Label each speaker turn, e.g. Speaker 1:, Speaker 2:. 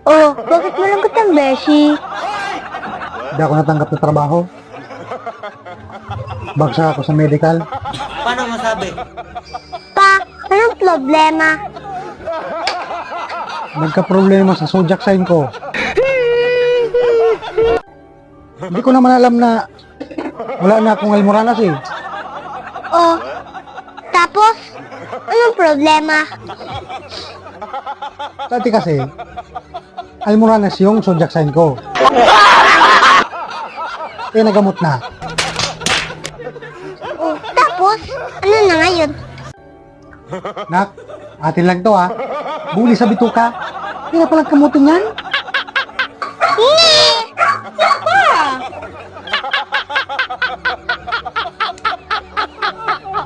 Speaker 1: Oh, bakit malungkot ang beshi?
Speaker 2: Hindi ako natanggap na trabaho. Bagsak ako sa medical.
Speaker 3: Paano masabi?
Speaker 1: Pa, anong problema?
Speaker 2: Nagka-problema sa zodiac sign ko. Hindi ko naman alam na wala na akong almoranas eh.
Speaker 1: Oh, tapos, anong problema?
Speaker 2: Dati kasi, almoranas yung zodiac sign ko. Kaya nagamot na.
Speaker 1: Oh, tapos, ano na ngayon?
Speaker 2: Nak, atin lang to ha. Buli sa bituka. Kaya palang kamutin yan.